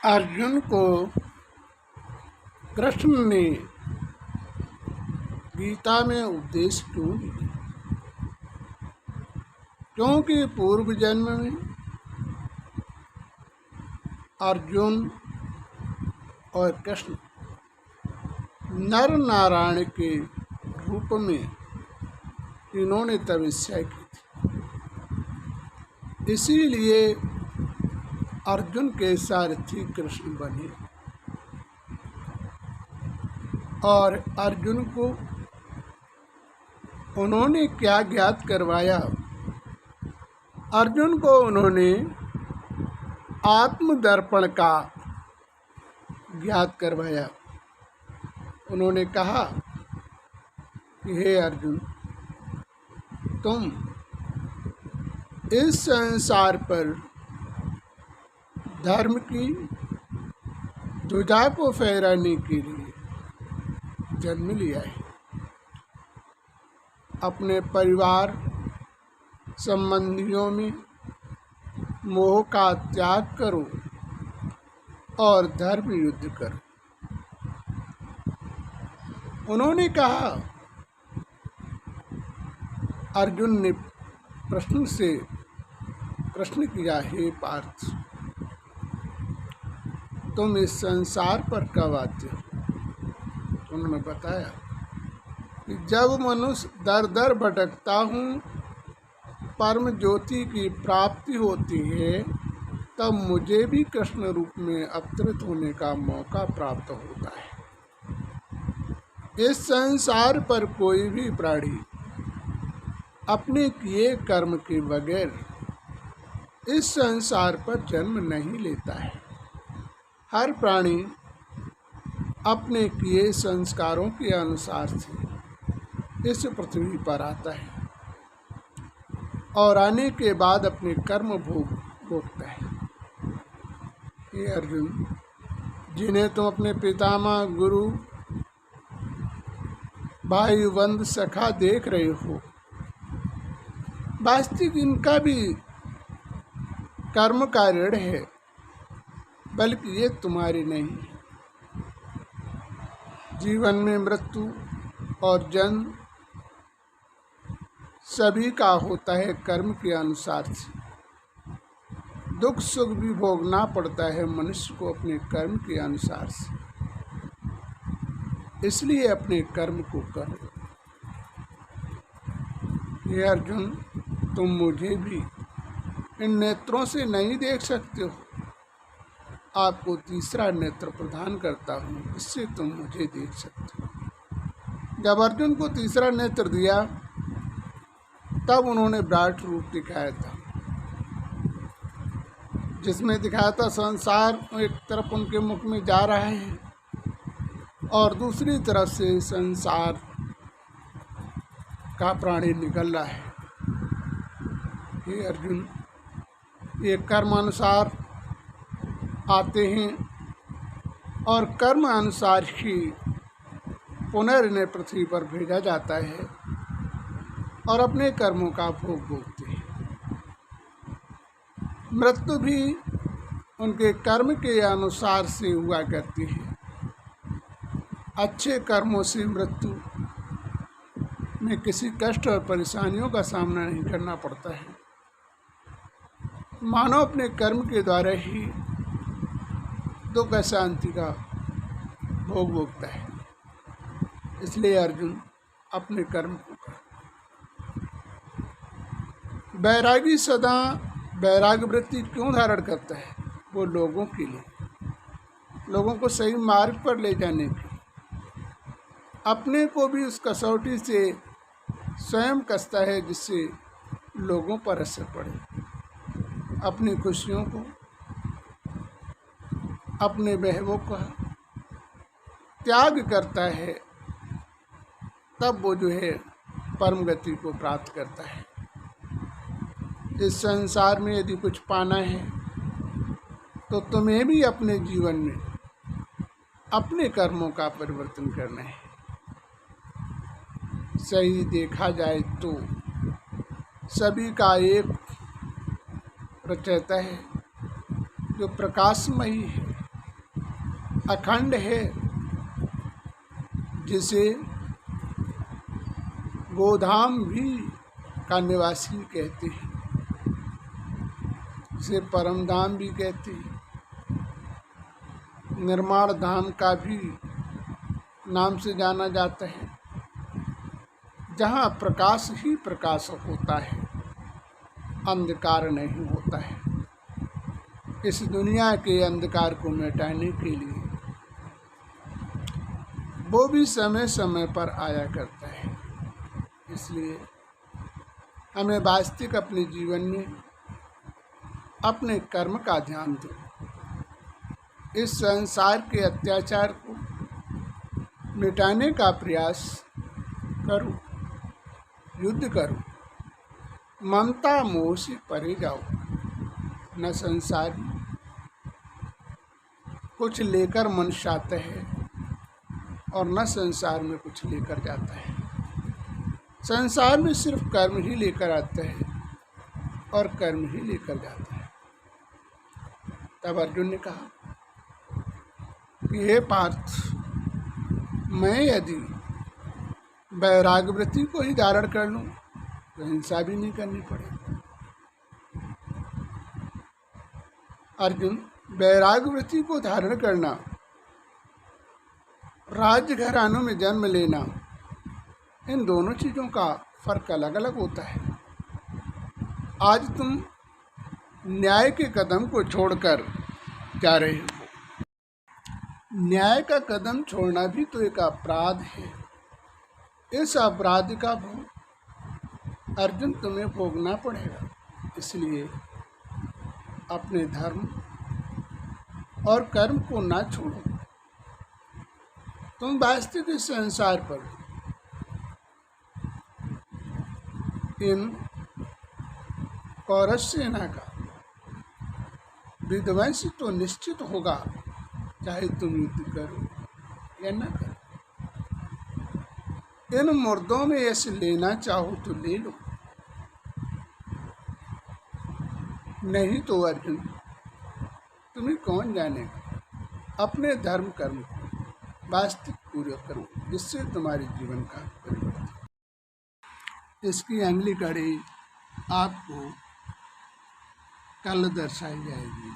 अर्जुन को कृष्ण ने गीता में उपदेश क्यों दिया? क्योंकि पूर्व जन्म में अर्जुन और कृष्ण नर नारायण के रूप में इन्होंने तपस्या की थी। इसीलिए अर्जुन के सारथी कृष्ण बने और अर्जुन को उन्होंने क्या ज्ञात करवाया? अर्जुन को उन्होंने आत्मदर्पण का ज्ञात करवाया। उन्होंने कहा कि हे अर्जुन, तुम इस संसार पर धर्म की ध्वजा को फहराने के लिए जन्म लिया है। अपने परिवार संबंधियों में मोह का त्याग करो और धर्म युद्ध करो। उन्होंने कहा, अर्जुन ने प्रश्न किया, हे पार्थ, तुम इस संसार पर कब आते हो? उन्होंने बताया कि जब मनुष्य दर दर भटकता हूँ, परम ज्योति की प्राप्ति होती है, तब मुझे भी कृष्ण रूप में अवतरित होने का मौका प्राप्त होता है। इस संसार पर कोई भी प्राणी अपने किए कर्म के बगैर इस संसार पर जन्म नहीं लेता है। हर प्राणी अपने किए संस्कारों के अनुसार से इस पृथ्वी पर आता है और आने के बाद अपने कर्म भोगता है। हे अर्जुन, जिन्हें तुम अपने पितामह, गुरु, भाई, बंधु, सखा देख रहे हो, वास्तविक इनका भी कर्म का ऋण है, बल्कि ये तुम्हारी नहीं। जीवन में मृत्यु और जन्म सभी का होता है कर्म के अनुसार से। दुख सुख भी भोगना पड़ता है मनुष्य को अपने कर्म के अनुसार से। इसलिए अपने कर्म को करो। हे अर्जुन, तुम मुझे भी इन नेत्रों से नहीं देख सकते हो। आपको तीसरा नेत्र प्रदान करता हूँ, इससे तुम मुझे देख सकते हो। जब अर्जुन को तीसरा नेत्र दिया, तब उन्होंने विराट रूप दिखाया था, जिसमें दिखाया था संसार एक तरफ उनके मुख में जा रहा है और दूसरी तरफ से संसार का प्राणी निकल रहा है। हे अर्जुन, ये कर्म अनुसार आते हैं और कर्म अनुसार ही पुनः इन्हें पृथ्वी पर भेजा जाता है और अपने कर्मों का भोग भोगते हैं। मृत्यु भी उनके कर्म के अनुसार से हुआ करती है। अच्छे कर्मों से मृत्यु में किसी कष्ट और परेशानियों का सामना नहीं करना पड़ता है। मानव अपने कर्म के द्वारा ही दुख शांति का भोग भोगता है। इसलिए अर्जुन, अपने कर्म को कर। बैरागी सदा वैराग्य वृत्ति क्यों धारण करता है? वो लोगों के लिए, लोगों को सही मार्ग पर ले जाने के, अपने को भी उस कसौटी से स्वयं कसता है जिससे लोगों पर असर पड़े। अपनी खुशियों को, अपने बहवों का त्याग करता है, तब वो जो है परम गति को प्राप्त करता है। इस संसार में यदि कुछ पाना है तो तुम्हें भी अपने जीवन में अपने कर्मों का परिवर्तन करना है। सही देखा जाए तो सभी का एक रचयिता है जो प्रकाशमयी है, अखंड है, जिसे गोधाम भी का निवासी कहते हैं, जिसे परम धाम भी कहते हैं, निर्माण धाम का भी नाम से जाना जाता है, जहाँ प्रकाश ही प्रकाश होता है, अंधकार नहीं होता है। इस दुनिया के अंधकार को मिटाने के लिए वो भी समय समय पर आया करता है। इसलिए हमें वास्तविक अपने जीवन में अपने कर्म का ध्यान दो। इस संसार के अत्याचार को मिटाने का प्रयास करो, युद्ध करो, ममता मोह से परे जाओ। न संसार में कुछ लेकर मनुष्य आता है और न संसार में कुछ लेकर जाता है। संसार में सिर्फ कर्म ही लेकर आता है और कर्म ही लेकर जाता है। तब अर्जुन ने कहा कि हे पार्थ, मैं यदि वैराग्य वृत्ति को ही धारण कर लूं तो हिंसा भी नहीं करनी पड़ेगी। अर्जुन, वैराग्य वृत्ति को धारण करना, राज्य घरानों में जन्म लेना, इन दोनों चीज़ों का फर्क अलग अलग होता है। आज तुम न्याय के कदम को छोड़कर जा रहे हो। न्याय का कदम छोड़ना भी तो एक अपराध है। इस अपराध का भोग अर्जुन तुम्हें भोगना पड़ेगा। इसलिए अपने धर्म और कर्म को ना छोड़ो। तुम वास्तविक इस संसार पर इन कौरव सेना का विध्वंस तो निश्चित होगा, चाहे तुम युद्ध करो या न करो। इन मुर्दों में यश लेना चाहो तो ले लो, नहीं तो अर्जुन तुम्हें कौन जानेगा। अपने धर्म कर्म को वास्तविक पूरा करो, जिससे तुम्हारे जीवन का परिवर्तन। इसकी अगली कड़ी आपको कल दर्शाई जाएगी।